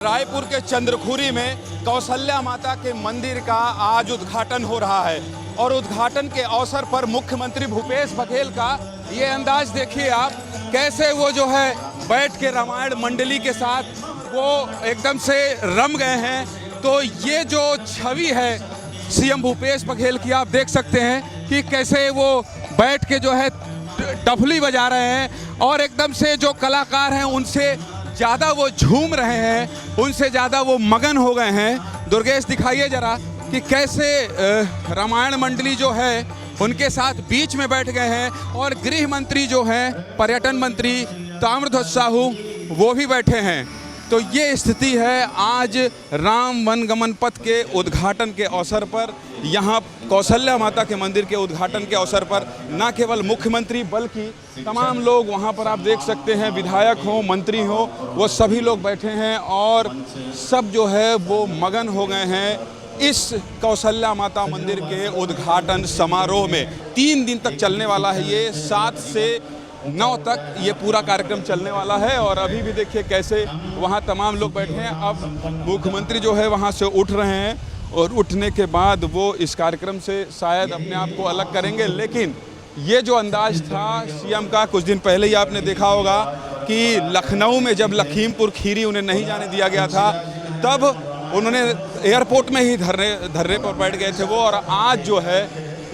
रायपुर के चंद्रखुरी में कौशल्या माता के मंदिर का आज उद्घाटन हो रहा है और उद्घाटन के अवसर पर मुख्यमंत्री भूपेश बघेल का ये अंदाज देखिए आप, कैसे वो जो है बैठ के रामायण मंडली के साथ वो एकदम से रम गए हैं। तो ये जो छवि है सीएम भूपेश बघेल की, आप देख सकते हैं कि कैसे वो बैठ के जो है डफली बजा रहे हैं और एकदम से जो कलाकार हैं उनसे ज़्यादा वो झूम रहे हैं, उनसे ज़्यादा वो मगन हो गए हैं। दुर्गेश दिखाइए जरा कि कैसे रामायण मंडली जो है उनके साथ बीच में बैठ गए हैं और गृह मंत्री जो हैं, पर्यटन मंत्री ताम्रध्वज साहू, वो भी बैठे हैं। तो ये स्थिति है आज राम वनगमन पथ के उद्घाटन के अवसर पर। यहाँ कौशल्या माता के मंदिर के उद्घाटन के अवसर पर न केवल मुख्यमंत्री बल्कि तमाम लोग वहाँ पर आप देख सकते हैं, विधायक हो, मंत्री हो, वो सभी लोग बैठे हैं और सब जो है वो मगन हो गए हैं इस कौशल्या माता मंदिर के उद्घाटन समारोह में। 3 दिन तक चलने वाला है ये, 7 से 9 तक ये पूरा कार्यक्रम चलने वाला है। और अभी भी देखिए कैसे वहाँ तमाम लोग बैठे हैं। अब मुख्यमंत्री जो है वहाँ से उठ रहे हैं और उठने के बाद वो इस कार्यक्रम से शायद अपने आप को अलग करेंगे। लेकिन ये जो अंदाज था सीएम का, कुछ दिन पहले ही आपने देखा होगा कि लखनऊ में जब लखीमपुर खीरी उन्हें नहीं जाने दिया गया था, तब उन्होंने एयरपोर्ट में ही धरने पर बैठ गए थे वो। और आज जो है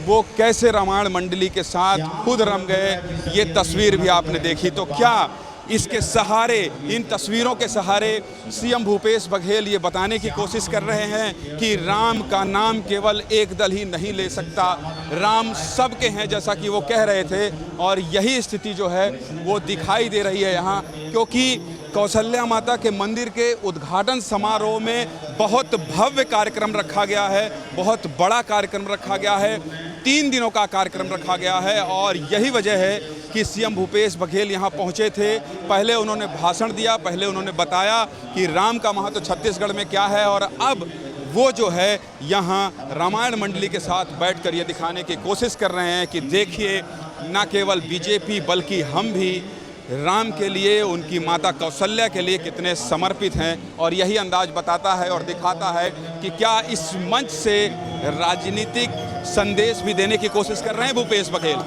वो कैसे रामायण मंडली के साथ खुद रम गए, ये तस्वीर भी आपने देखी। तो क्या इसके सहारे, इन तस्वीरों के सहारे सीएम भूपेश बघेल ये बताने की कोशिश कर रहे हैं कि राम का नाम केवल एक दल ही नहीं ले सकता, राम सबके हैं, जैसा कि वो कह रहे थे। और यही स्थिति जो है वो दिखाई दे रही है यहाँ, क्योंकि कौशल्या माता के मंदिर के उद्घाटन समारोह में बहुत भव्य कार्यक्रम रखा गया है, बहुत बड़ा कार्यक्रम रखा गया है, 3 दिनों का कार्यक्रम रखा गया है। और यही वजह है कि सीएम भूपेश बघेल यहाँ पहुँचे थे। पहले उन्होंने भाषण दिया, पहले उन्होंने बताया कि राम का महत्व छत्तीसगढ़ में क्या है, और अब वो जो है यहाँ रामायण मंडली के साथ बैठकर ये दिखाने की कोशिश कर रहे हैं कि देखिए, न केवल बीजेपी बल्कि हम भी राम के लिए, उनकी माता कौशल्या के लिए कितने समर्पित हैं। और यही अंदाज बताता है और दिखाता है कि क्या इस मंच से राजनीतिक संदेश भी देने की कोशिश कर रहे हैं भूपेश बघेल।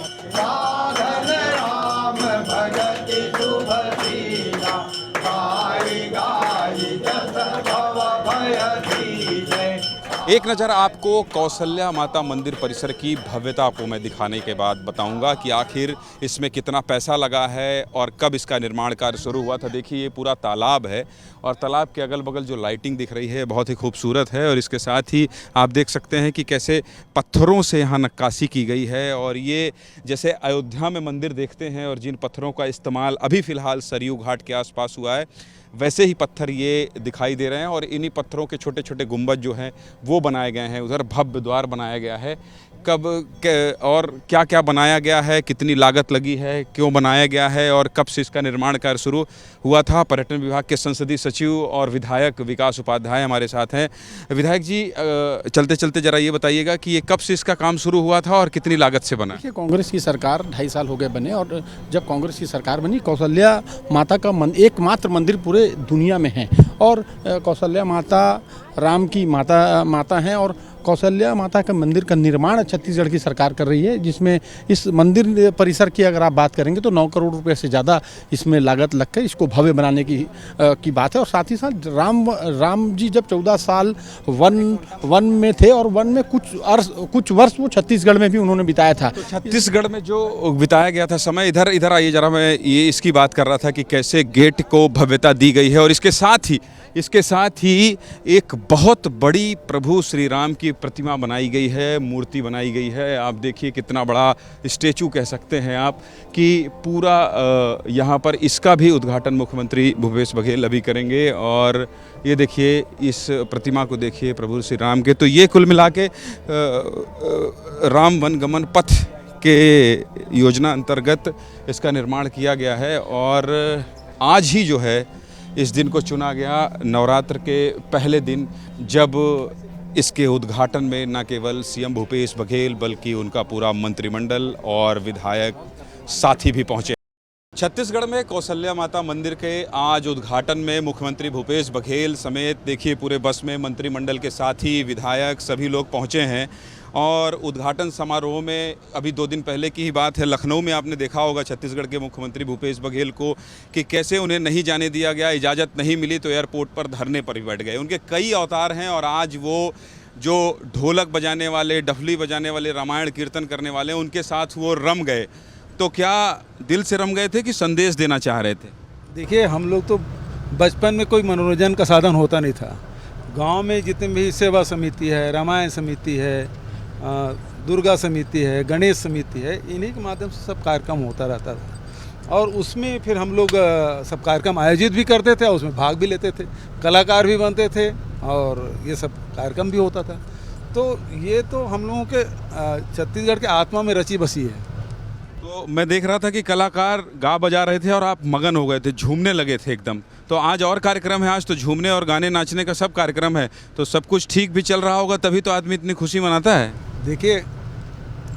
एक नज़र आपको कौशल्या माता मंदिर परिसर की भव्यता को मैं दिखाने के बाद बताऊंगा कि आखिर इसमें कितना पैसा लगा है और कब इसका निर्माण कार्य शुरू हुआ था। देखिए ये पूरा तालाब है और तालाब के अगल बगल जो लाइटिंग दिख रही है बहुत ही खूबसूरत है। और इसके साथ ही आप देख सकते हैं कि कैसे पत्थरों से यहाँ नक्काशी की गई है। और ये जैसे अयोध्या में मंदिर देखते हैं और जिन पत्थरों का इस्तेमाल अभी फ़िलहाल सरयू घाट के आसपास हुआ है, वैसे ही पत्थर ये दिखाई दे रहे हैं। और इन्हीं पत्थरों के छोटे छोटे गुंबद जो हैं वो बनाए गए हैं। उधर भव्य द्वार बनाया गया है। कब और क्या क्या बनाया गया है, कितनी लागत लगी है, क्यों बनाया गया है और कब से इसका निर्माण कार्य शुरू हुआ था, पर्यटन विभाग के संसदीय सचिव और विधायक विकास उपाध्याय हमारे साथ हैं। विधायक जी, चलते चलते ज़रा ये बताइएगा कि ये कब से इसका काम शुरू हुआ था और कितनी लागत से बना? देखिए, कांग्रेस की सरकार 2.5 साल हो गए बने, और जब कांग्रेस की सरकार बनी, कौशल्या माता का एकमात्र मंदिर पूरे दुनिया में है। और कौशल्या माता राम की माता हैं। और कौशल्या माता का मंदिर का निर्माण छत्तीसगढ़ की सरकार कर रही है, जिसमें इस मंदिर परिसर की अगर आप बात करेंगे तो 9 करोड़ रुपए से ज़्यादा इसमें लागत लगकर इसको भव्य बनाने की बात है। और साथ ही साथ राम जी जब 14 साल वन में थे और वन में कुछ वर्ष वो छत्तीसगढ़ में भी उन्होंने बिताया था। तो छत्तीसगढ़ में जो बिताया गया था समय, इधर आइए जरा, मैं ये इसकी बात कर रहा था कि कैसे गेट को भव्यता दी गई है और इसके साथ ही एक बहुत बड़ी प्रभु श्री राम की प्रतिमा बनाई गई है, मूर्ति बनाई गई है। आप देखिए कितना बड़ा स्टैचू कह सकते हैं आप, कि पूरा यहाँ पर इसका भी उद्घाटन मुख्यमंत्री भूपेश बघेल अभी करेंगे। और ये देखिए, इस प्रतिमा को देखिए प्रभु श्री राम के। तो ये कुल मिला के राम वनगमन पथ के योजना अंतर्गत इसका निर्माण किया गया है। और आज ही जो है इस दिन को चुना गया, नवरात्र के पहले दिन, जब इसके उद्घाटन में न केवल सीएम भूपेश बघेल बल्कि उनका पूरा मंत्रिमंडल और विधायक साथी भी पहुंचे। छत्तीसगढ़ में कौशल्या माता मंदिर के आज उद्घाटन में मुख्यमंत्री भूपेश बघेल समेत देखिए पूरे बस में मंत्रिमंडल के साथी विधायक सभी लोग पहुंचे हैं। और उद्घाटन समारोह में अभी 2 दिन पहले की ही बात है, लखनऊ में आपने देखा होगा छत्तीसगढ़ के मुख्यमंत्री भूपेश बघेल को कि कैसे उन्हें नहीं जाने दिया गया, इजाज़त नहीं मिली तो एयरपोर्ट पर धरने पर ही बैठ गए। उनके कई अवतार हैं और आज वो जो ढोलक बजाने वाले, डफली बजाने वाले, रामायण कीर्तन करने वाले, उनके साथ वो रम गए। तो क्या दिल से रम गए थे कि संदेश देना चाह रहे थे? देखिए, हम लोग तो बचपन में कोई मनोरंजन का साधन होता नहीं था। गांव में जितने भी सेवा समिति है, रामायण समिति है, दुर्गा समिति है, गणेश समिति है, इन्हीं के माध्यम से सब कार्यक्रम होता रहता था। और उसमें फिर हम लोग सब कार्यक्रम आयोजित भी करते थे और उसमें भाग भी लेते थे, कलाकार भी बनते थे और ये सब कार्यक्रम भी होता था। तो ये तो हम लोगों के छत्तीसगढ़ के आत्मा में रची बसी है। तो मैं देख रहा था कि कलाकार गा बजा रहे थे और आप मगन हो गए थे, झूमने लगे थे एकदम। तो आज और कार्यक्रम है, आज तो झूमने और गाने नाचने का सब कार्यक्रम है, तो सब कुछ ठीक भी चल रहा होगा, तभी तो आदमी इतनी खुशी मनाता है। देखिए,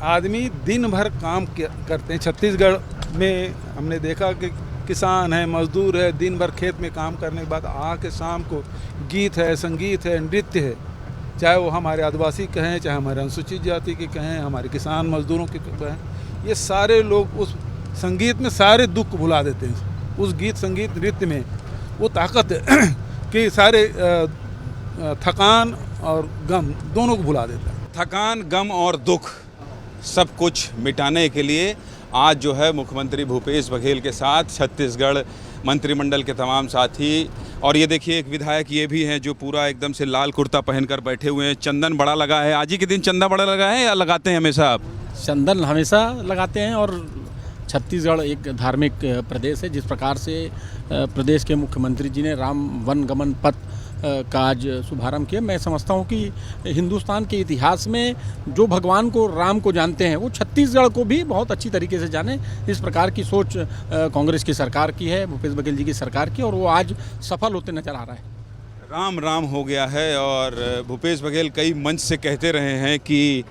आदमी दिन भर काम करते हैं। छत्तीसगढ़ में हमने देखा कि किसान है, मजदूर है, दिन भर खेत में काम करने के बाद आके शाम को गीत है, संगीत है, नृत्य है, चाहे वो हमारे आदिवासी कहें, चाहे हमारे अनुसूचित जाति के कहें, हमारे किसान मजदूरों के कहें, ये सारे लोग उस संगीत में सारे दुख भुला देते हैं। उस गीत, संगीत, नृत्य में वो ताकत है कि सारे थकान और गम दोनों को भुला देता है। थकान, गम और दुख सब कुछ मिटाने के लिए आज जो है मुख्यमंत्री भूपेश बघेल के साथ छत्तीसगढ़ मंत्रिमंडल के तमाम साथी, और ये देखिए एक विधायक ये भी हैं जो पूरा एकदम से लाल कुर्ता पहनकर बैठे हुए हैं। चंदन बड़ा लगा है, आज ही के दिन चंदा बड़ा लगा है या लगाते हैं हमेशा आप? चंदन हमेशा लगाते हैं और छत्तीसगढ़ एक धार्मिक प्रदेश है। जिस प्रकार से प्रदेश के मुख्यमंत्री जी ने राम वन गमन पथ का आज शुभारंभ किया, मैं समझता हूँ कि हिंदुस्तान के इतिहास में जो भगवान को, राम को जानते हैं, वो छत्तीसगढ़ को भी बहुत अच्छी तरीके से जाने। इस प्रकार की सोच कांग्रेस की सरकार की है, भूपेश बघेल जी की सरकार की, और वो आज सफल होते नजर आ रहा है। राम राम हो गया है। और भूपेश बघेल कई मंच से कहते रहे हैं कि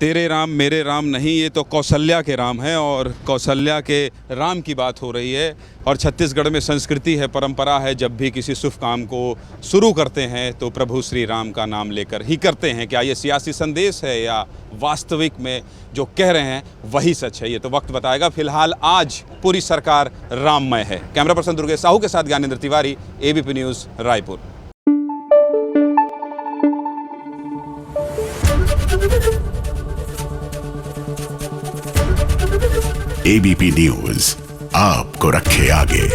तेरे राम मेरे राम नहीं, ये तो कौशल्या के राम है, और कौशल्या के राम की बात हो रही है। और छत्तीसगढ़ में संस्कृति है, परंपरा है, जब भी किसी शुभ काम को शुरू करते हैं तो प्रभु श्री राम का नाम लेकर ही करते हैं। क्या ये सियासी संदेश है या वास्तविक में जो कह रहे हैं वही सच है, ये तो वक्त बताएगा। फिलहाल आज पूरी सरकार राममय है। कैमरा पर्सन दुर्गेश साहू के साथ Gyanendra Tiwari, ABP news, Raipur. ABP news आपको रखे आगे।